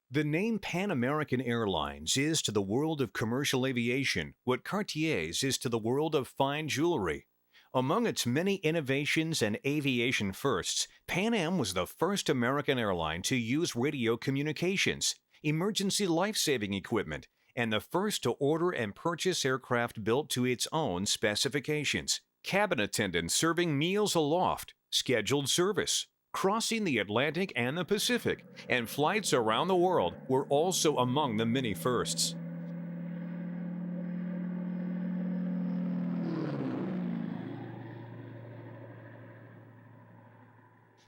The name Pan American Airlines is to the world of commercial aviation what Cartier's is to the world of fine jewelry. Among its many innovations and aviation firsts, Pan Am was the first American airline to use radio communications, emergency life-saving equipment, and the first to order and purchase aircraft built to its own specifications. Cabin attendants serving meals aloft, scheduled service, crossing the Atlantic and the Pacific, and flights around the world were also among the many firsts.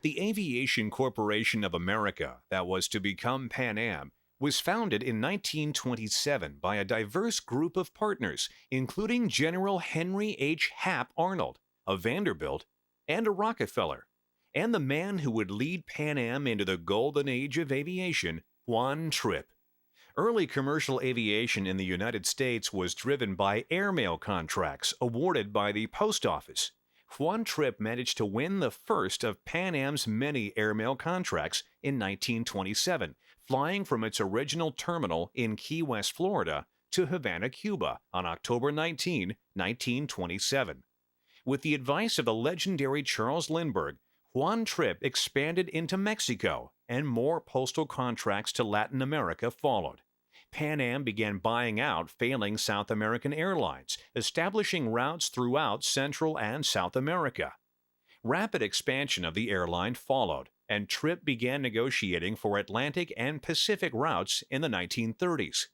The Aviation Corporation of America, that was to become Pan Am, was founded in 1927 by a diverse group of partners, including General Henry H. Hap Arnold, a Vanderbilt, and a Rockefeller, and the man who would lead Pan Am into the golden age of aviation, Juan Trippe. Early commercial aviation in the United States was driven by airmail contracts awarded by the Post Office. Juan Trippe managed to win the first of Pan Am's many airmail contracts in 1927, flying from its original terminal in Key West, Florida, to Havana, Cuba, on October 19, 1927. With the advice of the legendary Charles Lindbergh, Juan Trippe expanded into Mexico, and more postal contracts to Latin America followed. Pan Am began buying out failing South American airlines, establishing routes throughout Central and South America. Rapid expansion of the airline followed, and Trippe began negotiating for Atlantic and Pacific routes in the 1930s.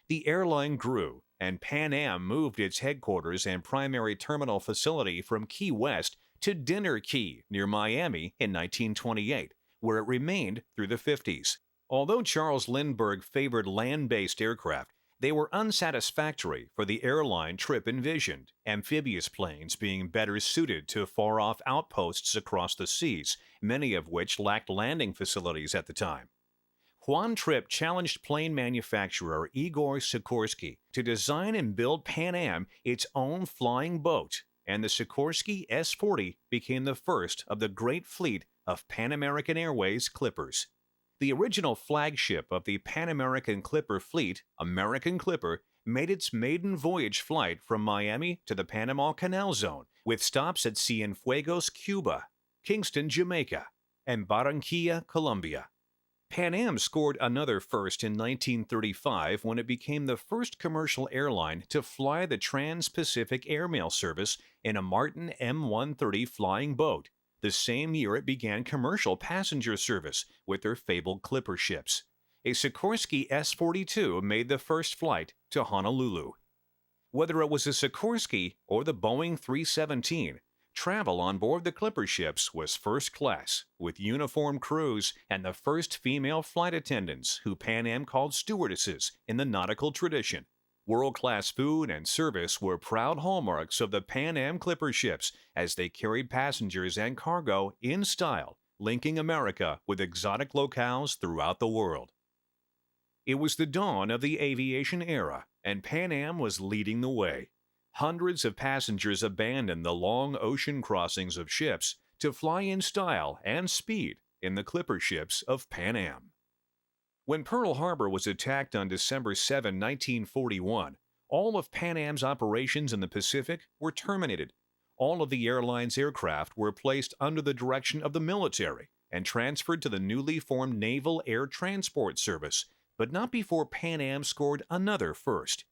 The airline grew, and Pan Am moved its headquarters and primary terminal facility from Key West to Dinner Key near Miami in 1928, where it remained through the 50s. Although Charles Lindbergh favored land-based aircraft, they were unsatisfactory for the airline Trippe envisioned, amphibious planes being better suited to far-off outposts across the seas, many of which lacked landing facilities at the time. Juan Trippe challenged plane manufacturer Igor Sikorsky to design and build Pan Am its own flying boat, and the Sikorsky S-40 became the first of the great fleet of Pan American Airways Clippers. The original flagship of the Pan American Clipper fleet, American Clipper, made its maiden voyage flight from Miami to the Panama Canal Zone, with stops at Cienfuegos, Cuba, Kingston, Jamaica, and Barranquilla, Colombia. Pan Am scored another first in 1935 when it became the first commercial airline to fly the Trans-Pacific Airmail Service in a Martin M130 flying boat, the same year it began commercial passenger service with their fabled Clipper ships. A Sikorsky S-42 made the first flight to Honolulu. Whether it was a Sikorsky or the Boeing 317, travel on board the Clipper ships was first class, with uniformed crews and the first female flight attendants who Pan Am called stewardesses in the nautical tradition. World-class food and service were proud hallmarks of the Pan Am Clipper ships as they carried passengers and cargo in style, linking America with exotic locales throughout the world. It was the dawn of the aviation era, and Pan Am was leading the way. Hundreds of passengers abandoned the long ocean crossings of ships to fly in style and speed in the Clipper ships of Pan Am. When Pearl Harbor was attacked on December 7, 1941, all of Pan Am's operations in the Pacific were terminated. All of the airline's aircraft were placed under the direction of the military and transferred to the newly formed Naval Air Transport Service, but not before Pan Am scored another first.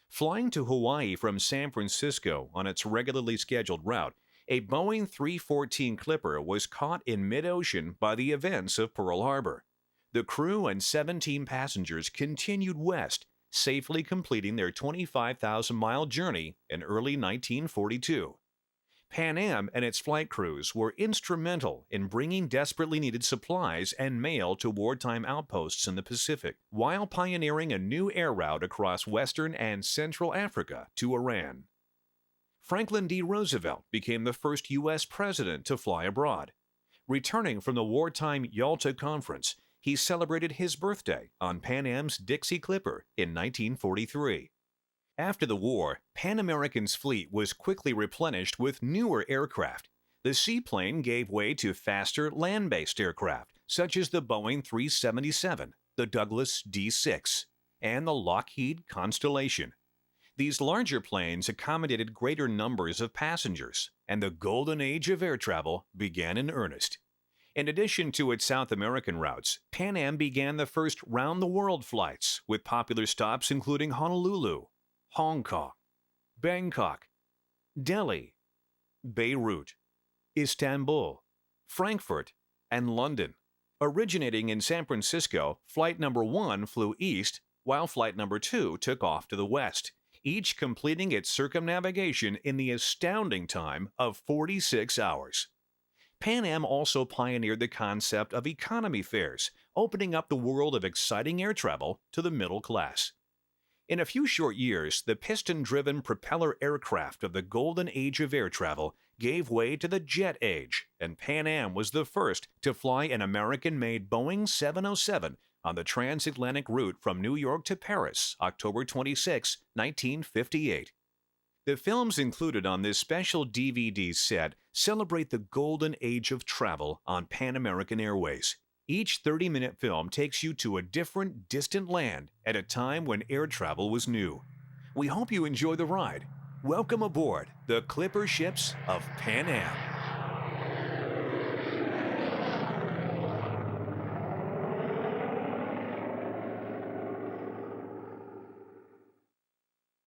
Flying to Hawaii from San Francisco on its regularly scheduled route, a Boeing 314 Clipper was caught in mid-ocean by the events of Pearl Harbor. The crew and 17 passengers continued west, safely completing their 25,000-mile journey in early 1942. Pan Am and its flight crews were instrumental in bringing desperately needed supplies and mail to wartime outposts in the Pacific, while pioneering a new air route across western and central Africa to Iran. Franklin D. Roosevelt became the first U.S. president to fly abroad. Returning from the wartime Yalta Conference, he celebrated his birthday on Pan Am's Dixie Clipper in 1943. After the war, Pan American's fleet was quickly replenished with newer aircraft. The seaplane gave way to faster land-based aircraft, such as the Boeing 377, the Douglas D-6, and the Lockheed Constellation. These larger planes accommodated greater numbers of passengers, and the golden age of air travel began in earnest. In addition to its South American routes, Pan Am began the first round-the-world flights, with popular stops including Honolulu, Hong Kong, Bangkok, Delhi, Beirut, Istanbul, Frankfurt, and London. Originating in San Francisco, Flight Number 1 flew east, while Flight Number 2 took off to the west, each completing its circumnavigation in the astounding time of 46 hours. Pan Am also pioneered the concept of economy fares, opening up the world of exciting air travel to the middle class. In a few short years, the piston-driven propeller aircraft of the golden age of air travel gave way to the jet age, and Pan Am was the first to fly an American-made Boeing 707 on the transatlantic route from New York to Paris, October 26, 1958. The films included on this special DVD set celebrate the golden age of travel on Pan American Airways. Each 30-minute film takes you to a different, distant land at a time when air travel was new. We hope you enjoy the ride. Welcome aboard the Clipper ships of Pan Am.